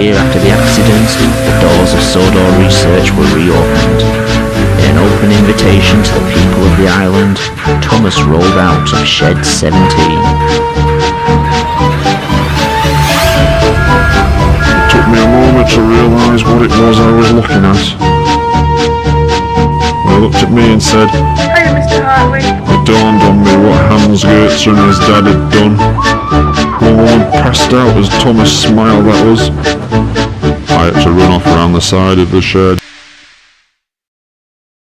year after the accident, the doors of Sodor Research were reopened. In an open invitation to the people of the island, Thomas rolled out of Shed 17. It took me a moment to realise what it was I was looking at. They looked at me and said, Hiya, Mr. Hartwig. it dawned on me what Hans Goetz and his dad had done. One woman passed out as Thomas smiled at us. I had to run off around the side of the shed.